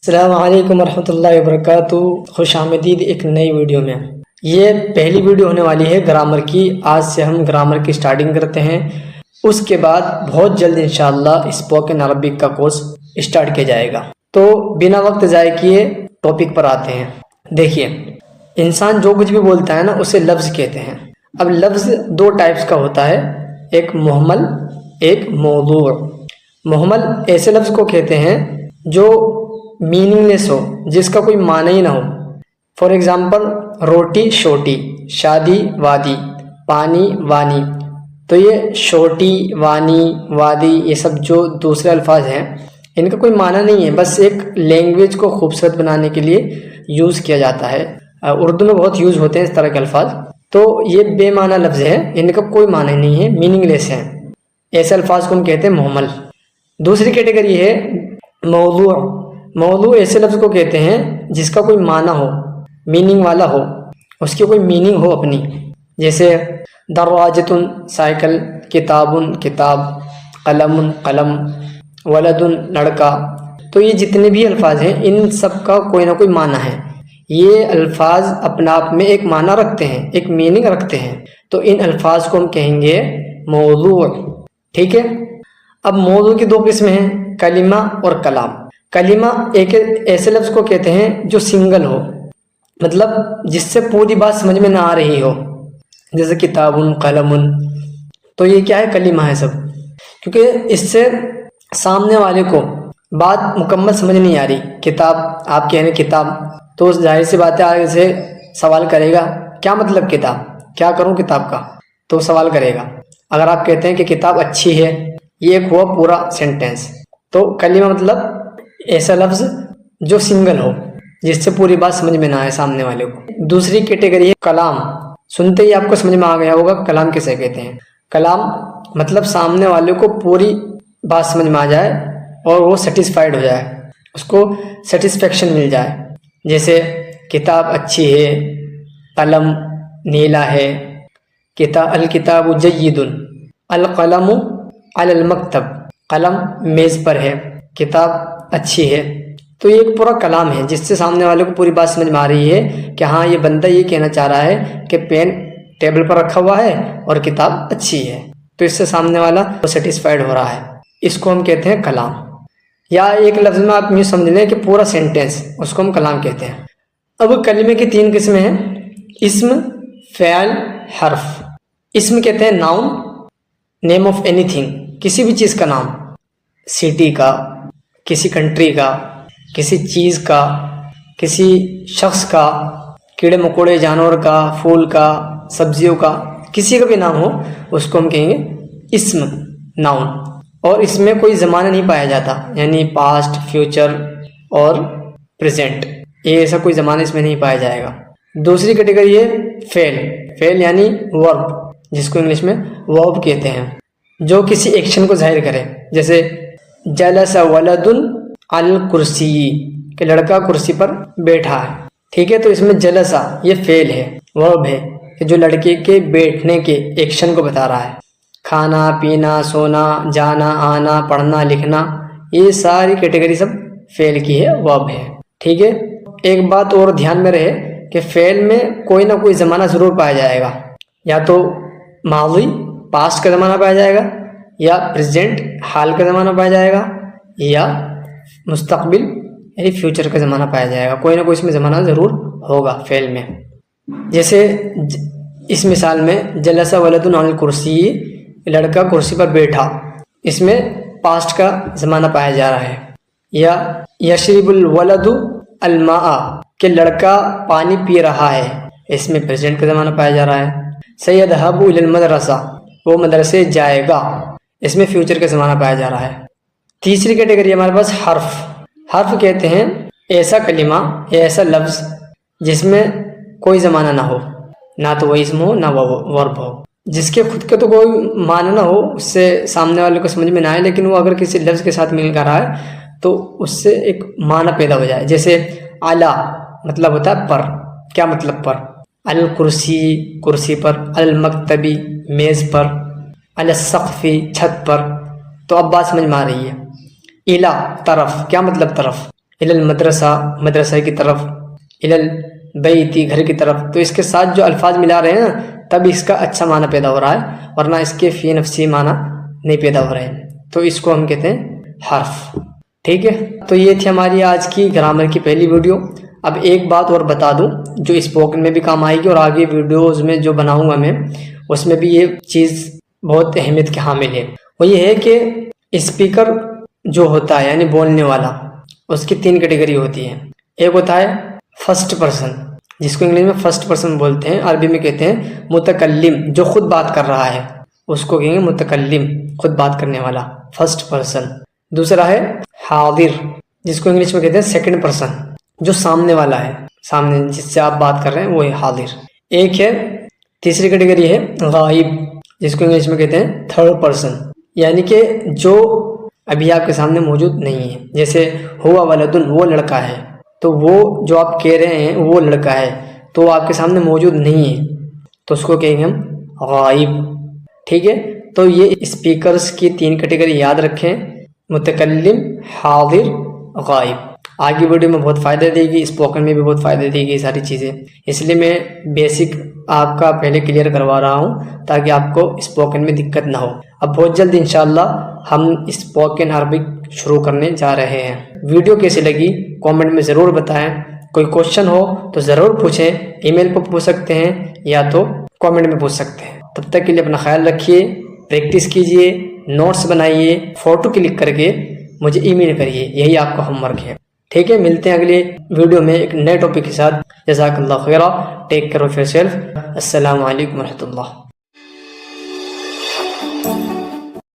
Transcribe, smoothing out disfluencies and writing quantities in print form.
السلام علیکم ورحمۃ اللہ وبرکاتہ، خوش آمدید ایک نئی ویڈیو میں۔ یہ پہلی ویڈیو ہونے والی ہے گرامر کی۔ آج سے ہم گرامر کی سٹارٹنگ کرتے ہیں، اس کے بعد بہت جلد انشاءاللہ اسپوکن عربک کا کورس سٹارٹ کیا جائے گا۔ تو بنا وقت ضائع کیے ٹاپک پر آتے ہیں۔ دیکھیے، انسان جو کچھ بھی بولتا ہے نا اسے لفظ کہتے ہیں۔ اب لفظ دو ٹائپس کا ہوتا ہے، ایک محمل، ایک موضوع۔ محمل ایسے لفظ کو کہتے ہیں جو میننگ لیس ہو، جس کا کوئی معنی ہی نہ ہو۔ فار ایگزامپل، روٹی شوٹی، شادی وادی، پانی وانی۔ تو یہ شوٹی، وانی، وادی، یہ سب جو دوسرے الفاظ ہیں ان کا کوئی معنی نہیں ہے، بس ایک لینگویج کو خوبصورت بنانے کے لیے یوز کیا جاتا ہے۔ اردو میں بہت یوز ہوتے ہیں اس طرح کے الفاظ۔ تو یہ بے معنی لفظ ہے، ان کا کوئی معنی نہیں ہے، میننگ لیس ہیں۔ ایسے الفاظ کو ہم کہتے ہیں محمل۔ دوسری کیٹیگری ہے موضوع۔ موضوع ایسے لفظ کو کہتے ہیں جس کا کوئی معنی ہو، میننگ والا ہو، اس کی کوئی میننگ ہو اپنی، جیسے دراجۃ سائیکل، کتاب کتاب، قلم قلم، ولد لڑکا۔ تو یہ جتنے بھی الفاظ ہیں ان سب کا کوئی نہ کوئی معنی ہے۔ یہ الفاظ اپنا آپ میں ایک معنی رکھتے ہیں، ایک میننگ رکھتے ہیں، تو ان الفاظ کو ہم کہیں گے موضوع۔ ٹھیک ہے، اب موضوع کی دو قسمیں ہیں، کلمہ اور کلام۔ کلمہ ایک ایسے لفظ کو کہتے ہیں جو سنگل ہو، مطلب جس سے پوری بات سمجھ میں نہ آ رہی ہو، جیسے کتاب قلم۔ تو یہ کیا ہے؟ کلمہ ہے سب، کیونکہ اس سے سامنے والے کو بات مکمل سمجھ نہیں آ رہی۔ کتاب آپ کہہ رہے ہیں کتاب، تو ظاہر سی بات ہے آگے سے سوال کرے گا کیا مطلب کتاب، کیا کروں کتاب کا، تو سوال کرے گا۔ اگر آپ کہتے ہیں کہ کتاب اچھی ہے، یہ ایک ہوا پورا سینٹینس۔ تو کلمہ مطلب ایسا لفظ جو سنگل ہو، جس سے پوری بات سمجھ میں نہ آئے سامنے والے کو۔ دوسری کیٹیگری ہے کلام۔ سنتے ہی آپ کو سمجھ میں آ گیا ہوگا کلام کسے کہتے ہیں۔ کلام مطلب سامنے والے کو پوری بات سمجھ میں آ جائے اور وہ سیٹسفائیڈ ہو جائے، اس کو سیٹسفیکشن مل جائے۔ جیسے کتاب اچھی ہے، قلم نیلا ہے، الکتاب جید، القلم علی المکتب، قلم میز پر ہے، کتاب اچھی ہے۔ تو یہ ایک پورا کلام ہے جس سے سامنے والے کو پوری بات سمجھ میں آ رہی ہے کہ ہاں یہ بندہ یہ کہنا چاہ رہا ہے کہ پین ٹیبل پر رکھا ہوا ہے اور کتاب اچھی ہے، تو اس سے سامنے والا سیٹسفائیڈ ہو رہا ہے۔ اس کو ہم کہتے ہیں کلام۔ یا ایک لفظ میں آپ یوں سمجھ لیں کہ پورا سینٹینس، اس کو ہم کلام کہتے ہیں۔ اب کلمے کی تین قسمیں ہیں، اسم، فعل، حرف۔ اسم کہتے ہیں ناؤن، نیم آف اینی تھنگ، کسی بھی چیز کا نام، سٹی کا، کسی کنٹری کا، کسی چیز کا، کسی شخص کا، کیڑے مکوڑے جانور کا، پھول کا، سبزیوں کا، کسی کا بھی نام ہو اس کو ہم کہیں گے اسم، ناؤن۔ اور اس میں کوئی زمانہ نہیں پایا جاتا، یعنی پاسٹ، فیوچر اور پریزنٹ، یہ ایسا کوئی زمانہ اس میں نہیں پایا جائے گا۔ دوسری کیٹیگری ہے فعل۔ فعل یعنی ورب، جس کو انگلش میں ورب کہتے ہیں، جو کسی ایکشن کو ظاہر کرے، جیسے جلس ولد علی الکرسی، کہ لڑکا کرسی پر بیٹھا ہے۔ ٹھیک ہے، تو اس میں جلسہ یہ فعل ہے، ورب ہے، کہ جو لڑکے کے بیٹھنے کے ایکشن کو بتا رہا ہے۔ کھانا پینا، سونا، جانا آنا، پڑھنا لکھنا، یہ ساری کیٹیگری سب فعل کی ہے، ورب ہے۔ ٹھیک ہے، ایک بات اور دھیان میں رہے کہ فعل میں کوئی نہ کوئی زمانہ ضرور پایا جائے گا، یا تو ماضی پاسٹ کا زمانہ پایا جائے گا، یا پریزنٹ حال کا زمانہ پایا جائے گا، یا مستقبل یعنی فیوچر کا زمانہ پایا جائے گا۔ کوئی نہ کوئی اس میں زمانہ ضرور ہوگا فعل میں۔ جیسے اس مثال میں جلس ولد علی الکرسی، لڑکا کرسی پر بیٹھا، اس میں پاسٹ کا زمانہ پایا جا رہا ہے۔ یا یشرب الولد الماء، کہ لڑکا پانی پی رہا ہے، اس میں پریزنٹ کا زمانہ پایا جا رہا ہے۔ سیذهب الی المدرسہ، وہ مدرسے جائے گا، اس میں فیوچر کا زمانہ پایا جا رہا ہے۔ تیسری کیٹیگری ہمارے پاس حرف۔ حرف کہتے ہیں ایسا کلمہ یا ایسا لفظ جس میں کوئی زمانہ نہ ہو، نہ تو وہ اسم ہو نہ وہ ورب ہو، جس کے خود کا تو کوئی معنی نہ ہو، اس سے سامنے والے کو سمجھ میں نہ آئے، لیکن وہ اگر کسی لفظ کے ساتھ مل کر رہا ہے تو اس سے ایک معنی پیدا ہو جائے۔ جیسے اعلیٰ مطلب ہوتا ہے پر، کیا مطلب پر؟ الکرسی کرسی پر، المکتبی میز پر، السقفی چھت پر۔ تو اب بات سمجھ میں آ رہی ہے۔ الا طرف، کیا مطلب طرف؟ الل مدرسہ مدرسہ کی طرف، الل بیتی گھر کی طرف، تو اس کے ساتھ جو الفاظ ملا رہے ہیں نا تب اس کا اچھا معنی پیدا ہو رہا ہے، ورنہ اس کے فی نفسی معنی نہیں پیدا ہو رہے ہیں، تو اس کو ہم کہتے ہیں حرف. ٹھیک ہے، تو یہ تھی ہماری آج کی گرامر کی پہلی ویڈیو. اب ایک بات اور بتا دوں جو اسپوکن میں بھی کام آئے گی اور آگے ویڈیوز میں جو بناؤں گا میں اس میں بھی یہ چیز بہت اہمیت کے حامل ہے. وہ یہ ہے کہ اسپیکر جو ہوتا ہے یعنی بولنے والا، اس کی 3 کیٹیگری ہوتی ہے. ایک ہوتا ہے فرسٹ پرسن، جس کو انگلش میں فرسٹ پرسن بولتے ہیں، عربی میں کہتے ہیں متکلم، جو خود بات کر رہا ہے اس کو کہیں گے متکلم، خود بات کرنے والا، فرسٹ پرسن. دوسرا ہے حاضر، جس کو انگلش میں کہتے ہیں سیکنڈ پرسن، جو سامنے والا ہے، سامنے جس سے آپ بات کر رہے ہیں وہ ہے حاضر. ایک ہے تیسری کیٹیگری ہے غائب، جس کو انگلش میں کہتے ہیں تھرڈ پرسن، یعنی کہ جو ابھی آپ کے سامنے موجود نہیں ہے. جیسے ہوا ولدن، وہ لڑکا ہے، تو وہ جو آپ کہہ رہے ہیں وہ لڑکا ہے تو وہ آپ کے سامنے موجود نہیں ہے، تو اس کو کہیں گے ہم غائب. ٹھیک ہے، تو یہ اسپیکرز کی 3 کیٹیگری یاد رکھیں، متکلم، حاضر، غائب. آگے ویڈیو میں بہت فائدہ دے گی، اسپوکن میں بھی بہت فائدہ دے گی یہ ساری چیزیں، اس لیے میں بیسک آپ کا پہلے کلیئر کروا رہا ہوں تاکہ آپ کو اسپوکن میں دقت نہ ہو. اب بہت جلد انشاءاللہ ہم اسپوکن عربک شروع کرنے جا رہے ہیں. ویڈیو کیسی لگی کامنٹ میں ضرور بتائیں. کوئی کوشچن ہو تو ضرور پوچھیں، ای میل پر پوچھ سکتے ہیں یا تو کامنٹ میں پوچھ سکتے ہیں. تب تک کے لیے اپنا خیال رکھیے، پریکٹس کیجئے، نوٹس بنائیے، فوٹو کلک کر کے مجھے ای میل کریے، یہی آپ کا ہوم ورک ہے. ٹھیک ہے، ملتے ہیں اگلے ویڈیو میں ایک نئے ٹاپک کے ساتھ. جزاک اللہ خیرہ، take care of yourself. السلام علیکم ورحمۃ اللہ.